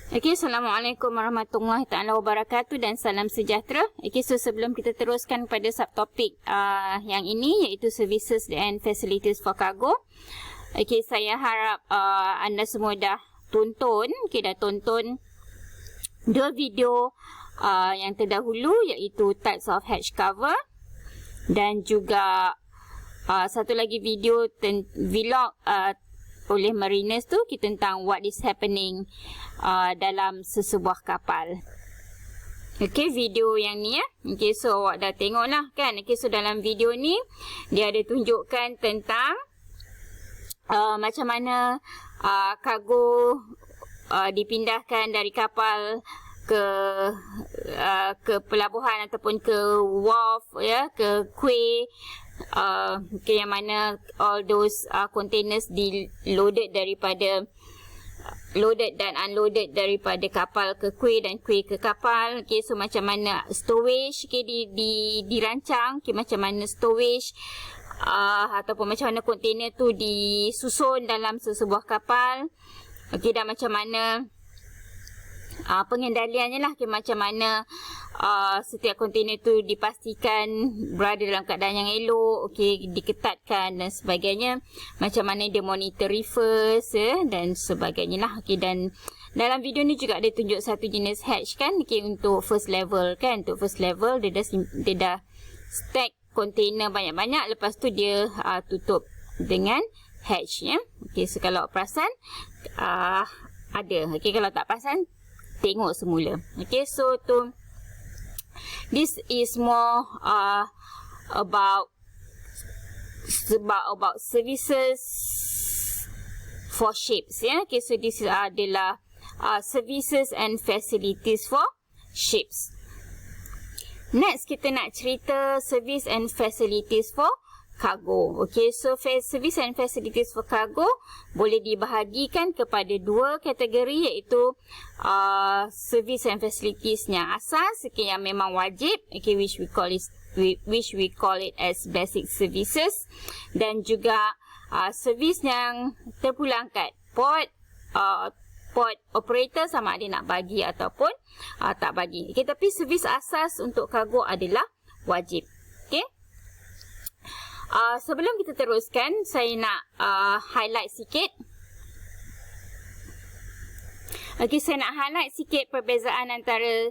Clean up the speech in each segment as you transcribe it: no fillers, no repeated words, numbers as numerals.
Okey, Assalamualaikum warahmatullahi taala wabarakatuh dan salam sejahtera. Okey, so sebelum kita teruskan pada subtopik yang ini iaitu Services and Facilities for Cargo. Okey, saya harap anda semua dah tonton, dah tonton dua video yang terdahulu iaitu types of hatch cover dan juga satu lagi video vlog oleh mariners tu tentang what is happening dalam sesebuah kapal. Okey, video yang ni ya. Okey, so awak dah tengok lah kan. Okey, so dalam video ni dia ada tunjukkan tentang macam mana kargo dipindahkan dari kapal ke pelabuhan ataupun ke wharf ya, ke quay. Yang mana all those containers loaded dan unloaded daripada kapal ke quay dan quay ke kapal. Okay, so macam mana stowage dirancang, macam mana stowage ataupun macam mana kontainer tu disusun dalam sesebuah kapal. Okay, dan macam mana pengendaliannya lah, macam mana setiap kontainer tu dipastikan berada dalam keadaan yang elok, diketatkan dan sebagainya. Macam mana dia monitor reverse dan sebagainya lah. Dan dalam video ni juga ada tunjuk satu jenis hatch kan, untuk first level kan. Untuk first level dia dah stack kontainer banyak-banyak, lepas tu dia tutup dengan hatch ya. So kalau perasan ada. Kalau tak perasan tengok semula. So tu this is more about services for ships ya. So this adalah services and facilities for ships. Next kita nak cerita service and facilities for cargo. So service and facilities for cargo boleh dibahagikan kepada dua kategori, iaitu service and facilities yang asas, yang memang wajib, which we call it as basic services, dan juga servis yang terpulangkat, port operator sama ada nak bagi ataupun tak bagi. Tapi servis asas untuk kargo adalah wajib. Sebelum kita teruskan, saya nak highlight sikit. Saya nak highlight sikit perbezaan antara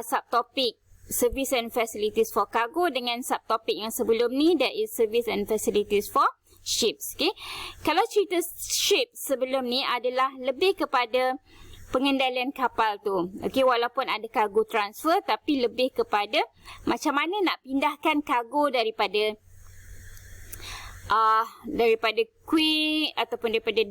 subtopik Service and Facilities for Cargo dengan subtopik yang sebelum ni, that is Service and Facilities for Ships. Kalau cerita ship sebelum ni adalah lebih kepada pengendalian kapal tu. Walaupun ada cargo transfer, tapi lebih kepada macam mana nak pindahkan kargo daripada quay ataupun daripada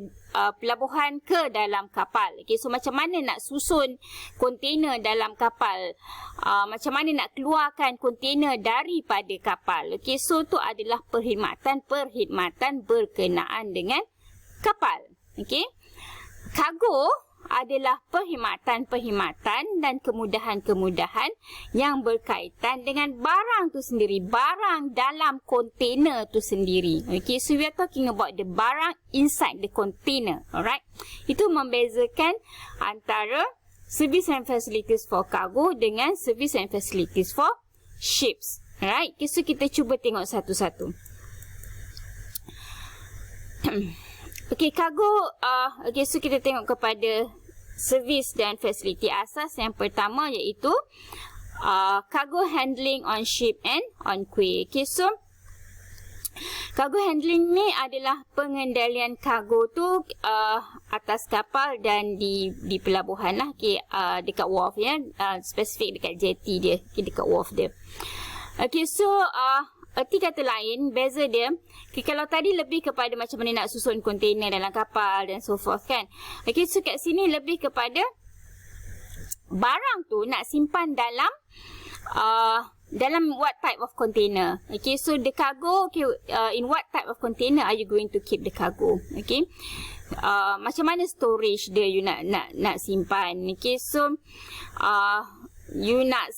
pelabuhan ke dalam kapal. So macam mana nak susun kontainer dalam kapal, macam mana nak keluarkan kontainer daripada kapal. So tu adalah perkhidmatan berkenaan dengan kapal. Kargo adalah perkhidmatan dan kemudahan-kemudahan yang berkaitan dengan barang tu sendiri, barang dalam kontainer tu sendiri. So we are talking about the barang inside the container. Alright, itu membezakan antara service and facilities for cargo dengan service and facilities for ships. Alright, so kita cuba tengok satu-satu. Cargo, so kita tengok kepada servis dan fasiliti asas. Yang pertama iaitu cargo handling on ship and on quay. So cargo handling ni adalah pengendalian kargo tu atas kapal dan di pelabuhan lah, dekat wharf ya, spesifik dekat jetty dia, dekat wharf dia. So erti kata lain, beza dia, kalau tadi lebih kepada macam mana nak susun kontainer dalam kapal dan so forth kan. So kat sini lebih kepada barang tu nak simpan dalam what type of container. So the cargo, in what type of container are you going to keep the cargo? Macam mana storage dia you nak simpan. So you nak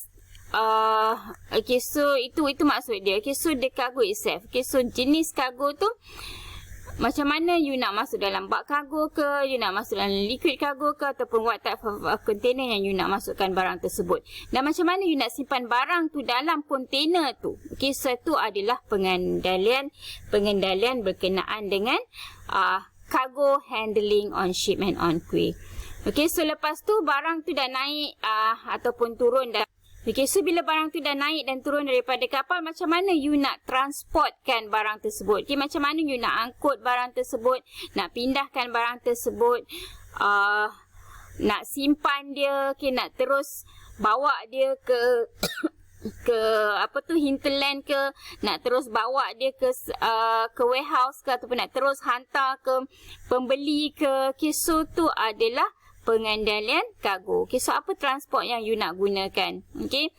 so itu maksud dia. So the cargo itself. So jenis cargo tu macam mana you nak masuk dalam bak kargo ke, you nak masuk dalam liquid kargo ke, ataupun what type of container yang you nak masukkan barang tersebut. Dan macam mana you nak simpan barang tu dalam kontainer tu. Okey, so itu adalah pengendalian berkenaan dengan cargo handling on ship and on quay. Okey, so lepas tu barang tu dah naik ataupun turun dah. Okey, so bila barang tu dah naik dan turun daripada kapal, macam mana you nak transportkan barang tersebut? Okey, macam mana you nak angkut barang tersebut, nak pindahkan barang tersebut, nak simpan dia, okey, nak terus bawa dia ke hinterland ke, nak terus bawa dia ke warehouse ke, ataupun nak terus hantar ke pembeli ke. Okey, so tu adalah pengendalian kargo. Okay, so apa transport yang you nak gunakan? Okay,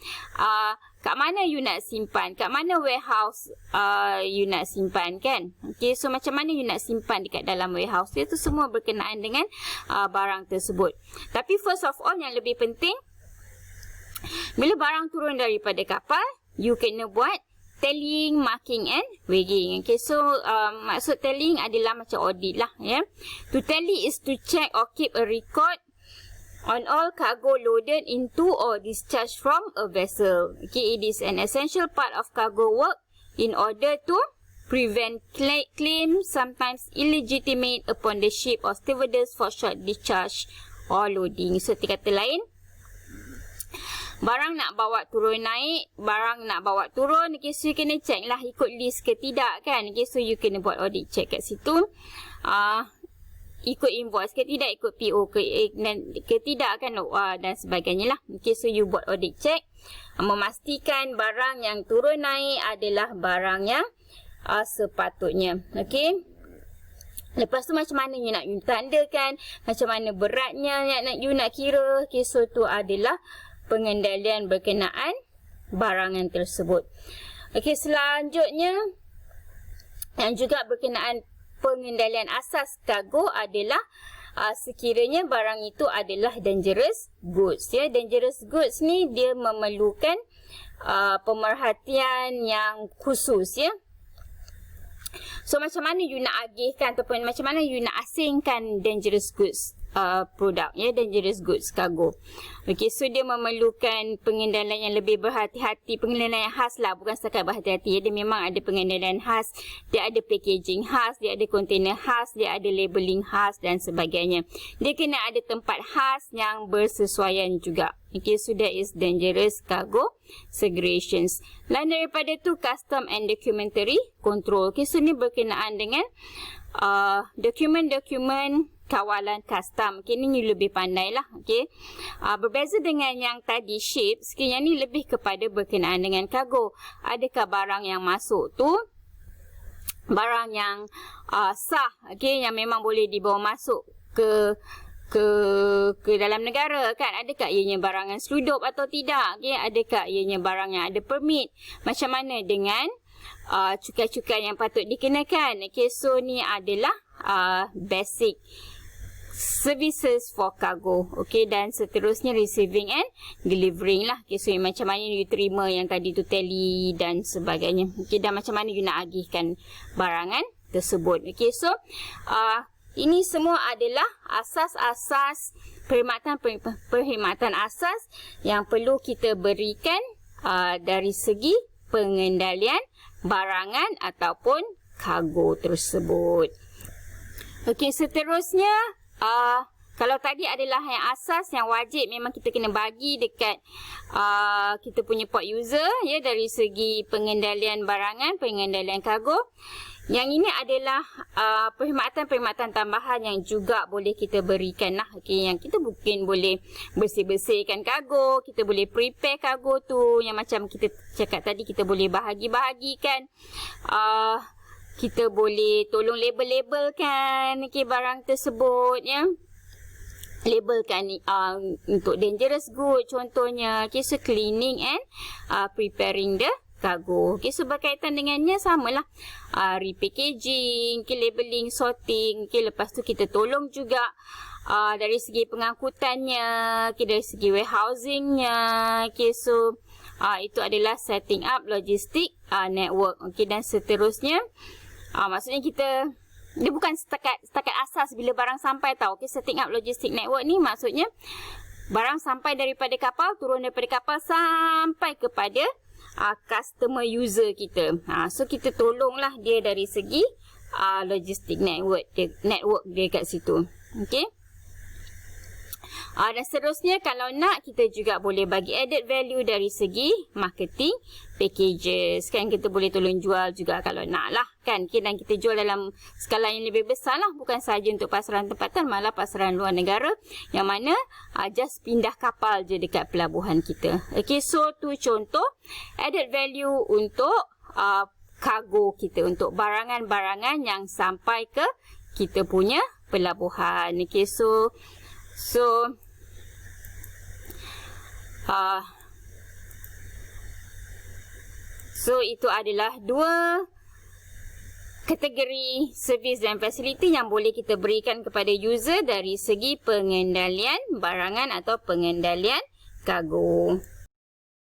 kat mana you nak simpan? Kat mana warehouse you nak simpan, kan? Okay, so macam mana you nak simpan dekat dalam warehouse? Itu semua berkenaan dengan barang tersebut. Tapi first of all, yang lebih penting, bila barang turun daripada kapal, you kena buat tallying, marking and weighing. Okay, so maksud tallying adalah macam audit lah, ya. To tally is to check or keep a record on all cargo loaded into or discharged from a vessel. Okay, it is an essential part of cargo work in order to prevent claims, sometimes illegitimate, upon the ship or stewardess for short discharge or loading. So, kata lain, barang nak bawa turun naik, barang nak bawa turun, okay, so you kena check lah ikut list ke tidak, kan? Okay, so you kena buat audit check kat situ. Ikut invoice ke tidak, ikut PO ke tidak, kan? Dan sebagainya lah. Okay, so you buat audit check. Memastikan barang yang turun naik adalah barang yang sepatutnya. Okay. Lepas tu macam mana you nak tandakan, macam mana beratnya you nak kira. Okay, so tu adalah pengendalian berkenaan barangan tersebut. Okey, selanjutnya yang juga berkenaan pengendalian asas kargo adalah sekiranya barang itu adalah dangerous goods, ya. Dangerous goods ni dia memerlukan pemerhatian yang khusus, ya. So macam mana you nak agihkan ataupun macam mana you nak asingkan dangerous goods produk, ya, dangerous goods cargo. Okey, so dia memerlukan pengendalian yang lebih berhati-hati, pengendalian yang khas lah, bukan setakat berhati-hati, ya. Dia memang ada pengendalian khas, dia ada packaging khas, dia ada container khas, dia ada labeling khas dan sebagainya. Dia kena ada tempat khas yang bersesuaian juga. Okey, so that is dangerous cargo segregations. Lain daripada tu, custom and documentary control. Okey, so ni berkenaan dengan dokumen-dokumen kawalan custom. Okay, ni lebih pandai lah. Okay. Berbeza dengan yang tadi ships, okay, yang ni lebih kepada berkenaan dengan kargo. Adakah barang yang masuk tu barang yang sah, okay, yang memang boleh dibawa masuk ke dalam negara, kan? Adakah ianya barang yang seludup atau tidak? Okay, adakah ianya barang yang ada permit? Macam mana dengan cukai-cukai yang patut dikenakan? Okay, so ni adalah basic services for cargo. Okay, dan seterusnya receiving and delivering lah. Okay, so macam mana you terima yang tadi tu tally dan sebagainya. Okay, dan macam mana you nak agihkan barangan tersebut. Okay, so ini semua adalah asas-asas perkhidmatan asas yang perlu kita berikan dari segi pengendalian barangan ataupun kargo tersebut. Okey, seterusnya kalau tadi adalah yang asas yang wajib memang kita kena bagi dekat kita punya port user, ya, dari segi pengendalian barangan, pengendalian kargo. Yang ini adalah perkhidmatan tambahan yang juga boleh kita berikan lah. Okay, yang kita mungkin boleh bersih-bersihkan kargo, kita boleh prepare kargo tu, yang macam kita cakap tadi, kita boleh bahagi-bahagikan. Kita boleh tolong label-labelkan, okay, barang tersebut, ya. Labelkan untuk dangerous good contohnya. Okay, so cleaning and preparing the cargo. Okay, so berkaitan dengannya samalah. Repackaging, okay, labeling, sorting. Okay, lepas tu kita tolong juga dari segi pengangkutannya, okay, dari segi warehousingnya. Okay, so itu adalah setting up logistik network. Okay, dan seterusnya maksudnya kita dia bukan setakat asas bila barang sampai tau. Okay, setting up logistic network ni maksudnya barang sampai daripada kapal, turun daripada kapal sampai kepada customer user kita. So kita tolonglah dia dari segi logistic network dia kat situ. Okay. Dan seterusnya kalau nak, kita juga boleh bagi added value dari segi marketing packages. Kan kita boleh tolong jual juga kalau nak lah. Kan, okay, dan kita jual dalam skala yang lebih besar lah. Bukan sahaja untuk pasaran tempatan, malah pasaran luar negara. Yang mana just pindah kapal je dekat pelabuhan kita. Okay, so tu contoh added value untuk kargo kita. Untuk barangan-barangan yang sampai ke kita punya pelabuhan. Okay, so itu adalah dua kategori servis dan fasiliti yang boleh kita berikan kepada user dari segi pengendalian barangan atau pengendalian kargo.